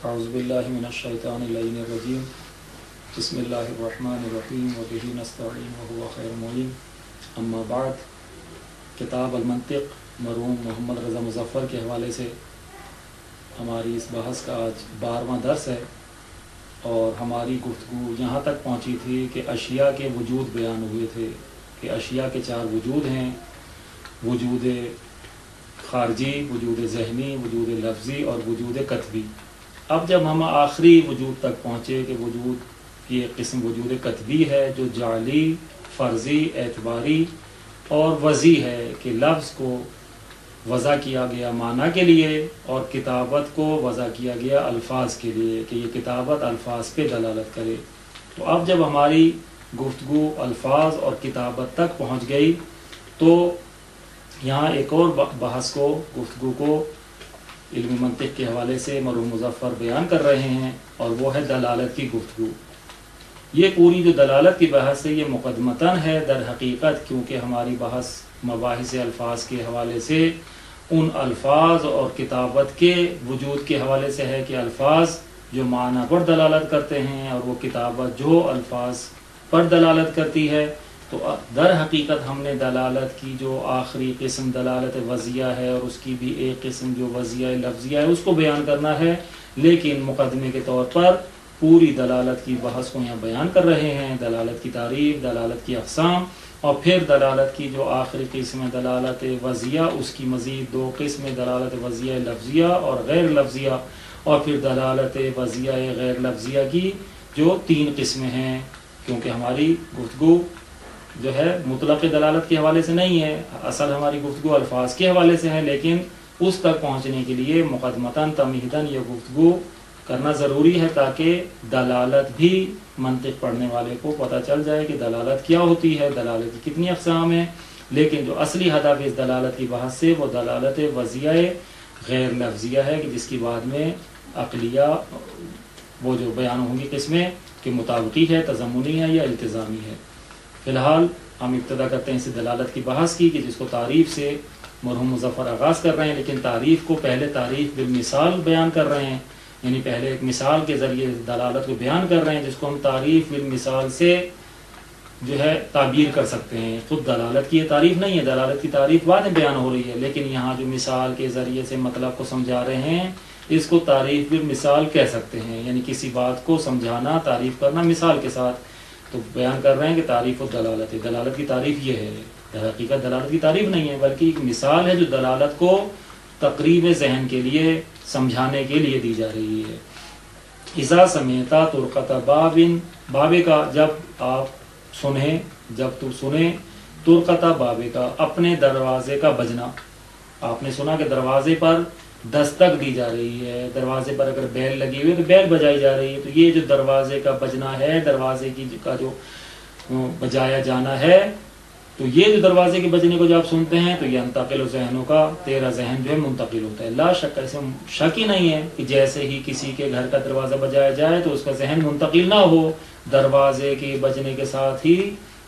اعوذ باللہ من الشیطان اللعین الرجیم بسم اللہ الرحمن الرحیم وبہ نستعین وہو خیر معین اما بعد۔ کتاب المنطق مرحوم محمد رضا مظفر کے حوالے سے ہماری اس بحث کا آج 12واں درس ہے، اور ہماری گفتگو یہاں تک پہنچی تھی کہ اشیاء کے وجود بیان ہوئے تھے کہ اشیاء کے 4 وجود ہیں: وجود خارجی، وجود ذہنی، وجود لفظی اور وجود کتبی۔ اب جب ہم آخری وجود تک پہنچے کہ وجود کی ایک قسم وجود کتبی ہے جو جعلی، فرضی، اعتباری اور وضعی ہے کہ لفظ کو وضع کیا گیا معنی کے لیے اور کتابت کو وضع کیا گیا الفاظ کے لیے کہ یہ کتابت الفاظ پہ دلالت کرے۔ تو اب جب ہماری گفتگو الفاظ اور کتابت تک پہنچ گئی تو یہاں ایک اور بحث کو، گفتگو کو علم منطق کے حوالے سے مرحوم مظفر بیان کر رہے ہیں، اور وہ ہے دلالت کی گفتگو۔ یہ پوری جو دلالت کی بحث ہے یہ مقدمتاً ہے در حقیقت، کیونکہ ہماری بحث مباحث الفاظ کے حوالے سے ان الفاظ اور کتابت کے وجود کے حوالے سے ہے کہ الفاظ جو معنی پر دلالت کرتے ہیں اور وہ کتابت جو الفاظ پر دلالت کرتی ہے۔ تو در حقیقت ہم نے دلالت کی جو آخری قسم دلالت وضعیہ ہے اور اس کی بھی ایک قسم جو وضعیہ لفظیہ ہے اس کو بیان کرنا ہے، لیکن مقدمے کے طور پر پوری دلالت کی بحث کو یہاں بیان کر رہے ہیں، دلالت کی تعریف، دلالت کی اقسام، اور پھر دلالت کی جو آخری قسم ہے دلالت وضعیہ، اس کی مزید 2 قسمیں دلالت وضعیہ لفظیہ اور غیر لفظیہ، اور پھر دلالت وضعیہ غیر لفظیہ کی جو 3 قسمیں ہیں، کیونکہ ہماری گفتگو جو ہے مطلق دلالت کے حوالے سے نہیں ہے، اصل ہماری گفتگو الفاظ کے حوالے سے ہے، لیکن اس تک پہنچنے کے لیے مقدمتاً تمہیداً یہ گفتگو کرنا ضروری ہے تاکہ دلالت بھی منطق پڑھنے والے کو پتہ چل جائے کہ دلالت کیا ہوتی ہے، دلالت کی کتنی اقسام ہیں۔ لیکن جو اصلی ہدف اس دلالت کی بحث سے وہ دلالت وضعیہ غیر لفظیہ ہے کہ جس کی بعد میں عقلیہ وہ جو بیان ہوں گی قسمیں کہ مطابقی ہے، تضمنی ہے یا التزامی ہے۔ فی الحال ہم ابتدا کرتے ہیں اس دلالت کی بحث کی کہ جس کو تعریف سے مرحوم مظفر آغاز کر رہے ہیں، لیکن تعریف کو پہلے تعریف بالمثال بیان کر رہے ہیں، یعنی پہلے ایک مثال کے ذریعے دلالت کو بیان کر رہے ہیں جس کو ہم تعریف بالمثال سے جو ہے تعبیر کر سکتے ہیں۔ خود دلالت کی یہ تعریف نہیں ہے، دلالت کی تعریف بعد میں بیان ہو رہی ہے، لیکن یہاں جو مثال کے ذریعے سے مطلب کو سمجھا رہے ہیں اس کو تعریف بالمثال کہہ سکتے ہیں، یعنی کسی بات کو سمجھانا، تعریف کرنا مثال کے ساتھ۔ تو بیان کر رہے ہیں کہ تعریف و دلالت ہے، دلالت کی تعریف یہ ہے، در حقیقت دلالت کی تعریف نہیں ہے بلکہ ایک مثال ہے جو دلالت کو تقریب ذہن کے لیے سمجھانے کے لیے دی جا رہی ہے۔ اذا سمعتا طرقۃ باب کا، جب آپ سنیں، جب تو سنیں طرقۃ باب کا، اپنے دروازے کا بجنا۔ آپ نے سنا کہ دروازے پر دستک دی جا رہی ہے، دروازے پر اگر بیل لگی ہوئی ہے تو بیل بجائی جا رہی ہے، تو یہ جو دروازے کا بجنا ہے، دروازے کا جو بجایا جانا ہے، تو یہ جو دروازے کے بجنے کو جب آپ سنتے ہیں تو یہ انتقل و ذہنوں کا، تیرا ذہن جو ہے منتقل ہوتا ہے۔ لا شک، ایسے شک ہی نہیں ہے کہ جیسے ہی کسی کے گھر کا دروازہ بجایا جائے تو اس کا ذہن منتقل نہ ہو، دروازے کے بجنے کے ساتھ ہی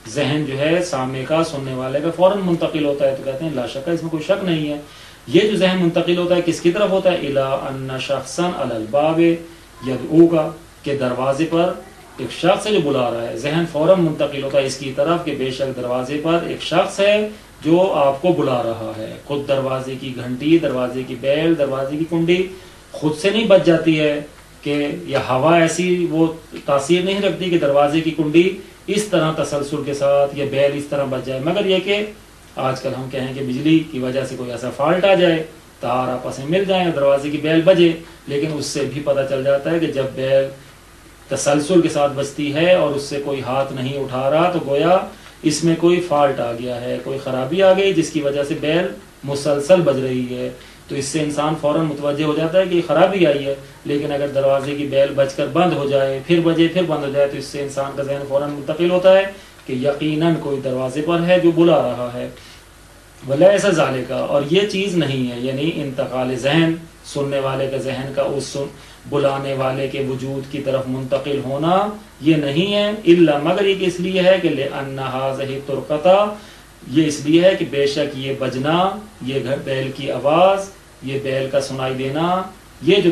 ذہن جو ہے سامع کا، سننے والے کا فوراً منتقل ہوتا ہے۔ تو کہتے ہیں لا شک، اس میں کوئی شک نہیں ہے۔ یہ جو ذہن منتقل ہوتا ہے کس کی طرف ہوتا ہے؟ الی ان شخصا علی الباب یدعوک، کہ دروازے پر ایک شخص ہے جو بلا رہا ہے، ذہن فوراً منتقل ہوتا ہے اس کی طرف کہ بے شک دروازے پر ایک شخص ہے جو آپ کو بلا رہا ہے۔ خود دروازے کی گھنٹی، دروازے کی بیل، دروازے کی کنڈی خود سے نہیں بج جاتی ہے کہ یہ ہوا ایسی وہ تاثیر نہیں رکھتی کہ دروازے کی کنڈی اس طرح تسلسل کے ساتھ یا بیل اس طرح بج جائے، مگر یہ کہ آج کل ہم کہیں کہ بجلی کی وجہ سے کوئی ایسا فالٹ آ جائے، تار آپس میں مل جائیں اور دروازے کی بیل بجے، لیکن اس سے بھی پتہ چل جاتا ہے کہ جب بیل تسلسل کے ساتھ بجتی ہے اور اس سے کوئی ہاتھ نہیں اٹھا رہا تو گویا اس میں کوئی فالٹ آ گیا ہے، کوئی خرابی آ گئی جس کی وجہ سے بیل مسلسل بج رہی ہے۔ تو اس سے انسان فوراً متوجہ ہو جاتا ہے کہ یہ خرابی آئی ہے، لیکن اگر دروازے کی بیل بج کر بند ہو جائے، پھر بجے پھر بند ہو جائے، تو اس سے انسان کا ذہن فوراً منتقل ہوتا ہے کہ یقیناً کوئی دروازے پر ہے جو بلا رہا ہے۔ ولیس ذالک، اور یہ چیز نہیں ہے، یعنی انتقال ذہن، سننے والے کا ذہن کا اس بلانے والے کے وجود کی طرف منتقل ہونا یہ نہیں ہے، الا مگر یہ کہ اس لیے ہے کہ لأن هذه الطرقۃ، یہ اس لیے ہے کہ بے شک یہ بجنا، یہ بیل کی آواز، یہ بیل کا سنائی دینا، یہ جو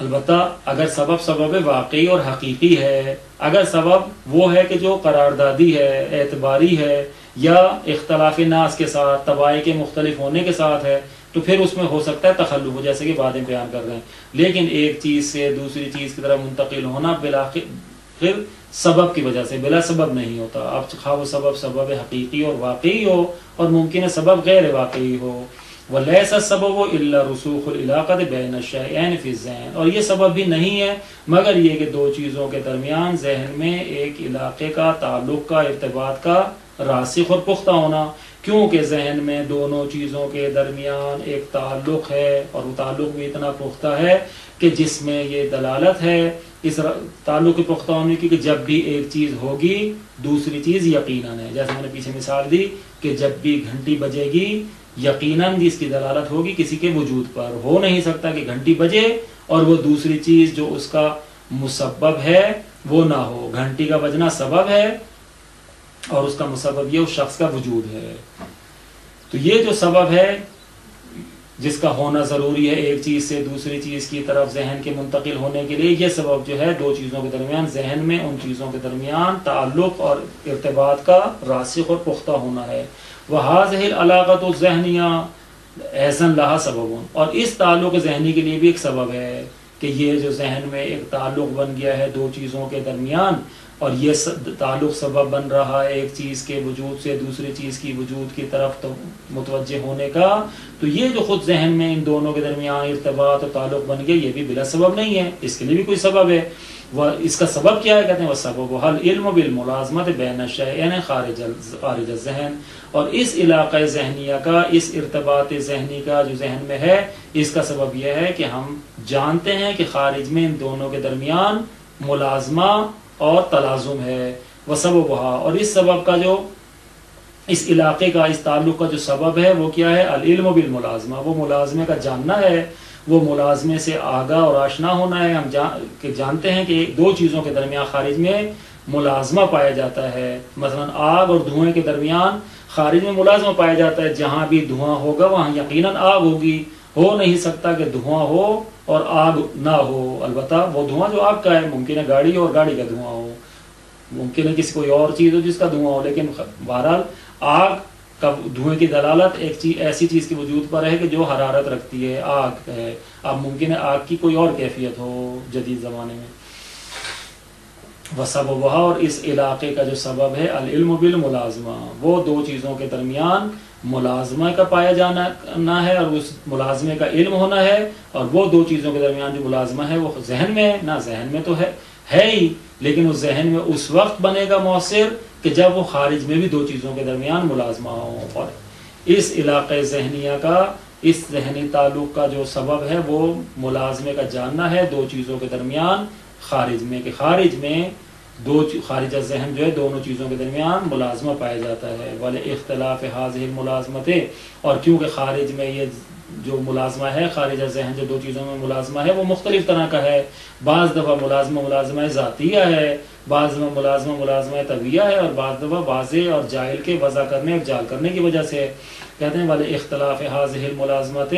البتہ اگر سبب واقعی اور حقیقی ہے، اگر سبب وہ ہے کہ جو قراردادی ہے، اعتباری ہے، یا اختلاف ناس کے ساتھ، طباع کے مختلف ہونے کے ساتھ ہے، تو پھر اس میں ہو سکتا ہے تخلف، جیسے کہ بعدیں بیان کر رہے ہیں. لیکن ایک چیز سے دوسری چیز کی طرف منتقل ہونا بالآخر سبب کی وجہ سے، بلا سبب نہیں ہوتا. اب خواہ وہ سبب حقیقی اور واقعی ہو، اور ممکن ہے سبب غیر واقعی ہو. وَلَيْسَ السَّبَبُ إِلَّا رُسُوخُ الْعِلَاقَةِ بَيْنَ الشَّيْئَيْنِ فِي الذِّهْنِ، اور یہ سبب بھی نہیں ہے مگر یہ کہ دو چیزوں کے درمیان ذہن میں ایک علاقے کا، تعلق کا، ارتباط کا راسخ اور پختہ ہونا. کیونکہ ذہن میں دونوں چیزوں کے درمیان ایک تعلق ہے، اور وہ تعلق بھی اتنا پختہ ہے کہ جس میں یہ دلالت ہے اس تعلق کے پختہ ہونے کی کہ جب بھی ایک چیز ہوگی دوسری چیز یقیناً ہے. جیسے میں نے پیچھے مثال دی کہ جب بھی گھنٹی بجے گی یقیناً اس کی دلالت ہوگی کسی کے وجود پر. ہو نہیں سکتا کہ گھنٹی بجے اور وہ دوسری چیز جو اس کا مسبب ہے وہ نہ ہو. گھنٹی کا بجنا سبب ہے اور اس کا مسبب یہ اس شخص کا وجود ہے. تو یہ جو سبب ہے جس کا ہونا ضروری ہے ایک چیز سے دوسری چیز کی طرف ذہن کے منتقل ہونے کے لیے، یہ سبب جو ہے دو چیزوں کے درمیان، ذہن میں ان چیزوں کے درمیان تعلق اور ارتباط کا راسخ اور پختہ ہونا ہے. وَهَذِهِ الْعَلَاقَةُ الذِّهْنِيَّةُ أَيْضًا لَهَا سَبَبٌ، اور اس تعلق ذہنی کے لیے بھی ایک سبب ہے کہ یہ جو ذہن میں ایک تعلق بن گیا ہے دو چیزوں کے درمیان، اور یہ تعلق سبب بن رہا ہے ایک چیز کے وجود سے دوسری چیز کی وجود کی طرف متوجہ ہونے کا، تو یہ جو خود ذہن میں ان دونوں کے درمیان ارتباط اور تعلق بن گیا یہ بھی بلا سبب نہیں ہے، اس کے لیے بھی کوئی سبب ہے. اس کا سبب کیا ہے؟ کہتے ہیں وَالسَّبَبُ الْعِلْمُ بِالْمُلَازَمَةِ بَيْنَ الشَّيْئَيْنِ خارج الذہن، اور اس علاقہ ذہنیہ کا، اس ارتباط ذہنی کا جو ذہن میں ہے، اس کا سبب یہ ہے کہ ہم جانتے ہیں کہ خارج میں ان دونوں کے درمیان ملازمہ اور تلازم ہے. وَسَبَبُهَا، اور اس سبب کا جو اس علاقے کا، اس تعلق کا جو سبب ہے وہ کیا ہے؟ العلم بالملازمہ، وہ ملازمے کا جاننا ہے، وہ ملازمے سے آگاہ اور آشنا ہونا ہے. ہم جانتے ہیں کہ دو چیزوں کے درمیان خارج میں ملازمہ پایا جاتا ہے. مثلا آگ اور دھوئیں کے درمیان خارج میں ملازمہ پایا جاتا ہے، جہاں بھی دھواں ہوگا وہاں یقیناً آگ ہوگی. ہو نہیں سکتا کہ دھواں ہو اور آگ نہ ہو. البتہ وہ دھواں جو آگ کا ہے، ممکن ہے گاڑی اور گاڑی کا دھواں ہو، ممکن ہے کسی کوئی اور چیز ہو جس کا دھواں ہو، لیکن بہرحال آگ کا دھوئیں کی دلالت ایک چیز، ایسی چیز کے وجود پر ہے کہ جو حرارت رکھتی ہے، آگ ہے. اب ممکن ہے آگ کی کوئی اور کیفیت ہو جدید زمانے میں. وَسَبَبُهَا، اور اس علاقے کا جو سبب ہے العلم بالملازمہ، وہ دو چیزوں کے درمیان ملازمہ کا پایا جانا ہے اور اس ملازمے کا علم ہونا ہے. اور وہ دو چیزوں کے درمیان جو ملازمہ ہے وہ ذہن میں ہے، نہ ذہن میں تو ہے ہی، لیکن اس ذہن میں اس وقت بنے گا مؤثر کہ جب وہ خارج میں بھی دو چیزوں کے درمیان ملازمہ ہو. اور اس علاقے ذہنیہ کا، اس ذہنی تعلق کا جو سبب ہے وہ ملازمے کا جاننا ہے دو چیزوں کے درمیان خارج میں، کہ خارج میں خارج ذہن جو ہے دونوں چیزوں کے درمیان ملازمہ پایا جاتا ہے. وَلِاخْتِلَافِ هَذِهِ الْمُلَازِمَةِ، اور کیونکہ خارج میں یہ جو ملازمہ ہے، خارج ذہن جو دو چیزوں میں ملازمہ ہے وہ مختلف طرح کا ہے. بعض دفعہ ملازمہ ذاتیہ ہے، بعض دفعہ ملازمہ طبیعہ ہے، اور بعض دفعہ واضح اور جائل کے وضع کرنے اور جال کرنے کی وجہ سے. کہتے ہیں وَلِاخْتِلَافِ هَذِهِ الْمُلَازِمَةِ،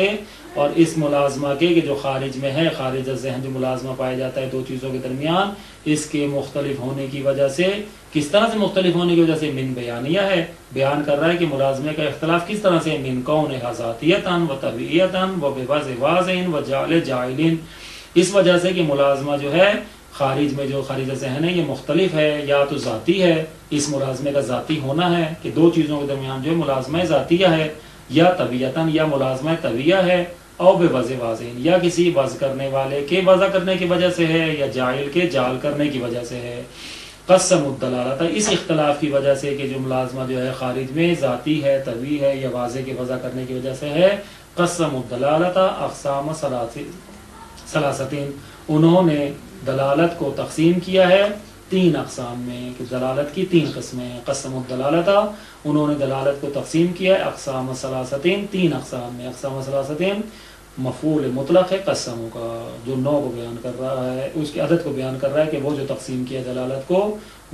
اور اس ملازمہ کے کہ جو خارج میں ہے، خارج ذہن جو ملازمہ پایا جاتا ہے دو چیزوں کے درمیان، اس کے مختلف ہونے کی وجہ سے. کس طرح سے مختلف ہونے کی وجہ سے؟ من بیانیہ ہے، بیان کر رہا ہے کہ ملازمے کا اختلاف کس طرح سے، من کونھا ذاتیۃ و طبیعیۃ و بوضع واضح و جعل جاعل، اس وجہ سے کہ ملازمہ جو ہے خارج میں، جو خارج ذہن ہے، یہ مختلف ہے، یا تو ذاتی ہے، اس ملازمے کا ذاتی ہونا ہے کہ دو چیزوں کے درمیان جو ہے ملازمہ ذاتیہ ہے، یا طبیعتاً، یا ملازمہ طبیعہ ہے، او بے وضع واضح، یا کسی وضع کرنے والے کے وضع کرنے کی وجہ سے ہے، یا جاعل کے جعل کرنے کی وجہ سے ہے. قسم الدلالت، اس اختلاف کی وجہ سے کہ جو ملازمہ جو ہے خارج میں ذاتی ہے، طبیعی ہے، یا واضح کے وضع کرنے کی وجہ سے ہے. قسم الدلالت اقسام ثلاثتین، انہوں نے دلالت کو تقسیم کیا ہے تین اقسام میں، کہ دلالت کی تین قسمیں ہیں. قسم الدلالت، انہوں نے دلالت کو تقسیم کیا ہے اقسام ثلاثتین، تین اقسام میں. اقسام ثلاثتین مفعول مطلق ہے قسم کا، جو نوع کو بیان کر رہا ہے، اس کی عدد کو بیان کر رہا ہے کہ وہ جو تقسیم کیا دلالت کو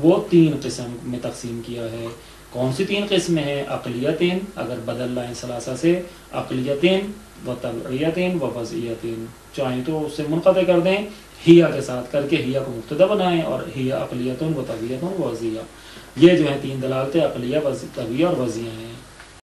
وہ تین قسم میں تقسیم کیا ہے. کون سی 3 قسمیں ہیں؟ عقلیتین، اگر بدل لائیں ثلاثہ سے، عقلیتین و تبعیتین و وضعیتین، چاہیں تو اس سے منقطع کر دیں ہیا کے ساتھ کر کے، ہیا کو مبتدا بنائیں اور ہیا عقلیتن و طبعیتن و وضعیہ. یہ جو ہیں 3 دلالتیں عقلیہ، طبعیہ اور وضعیہ ہیں.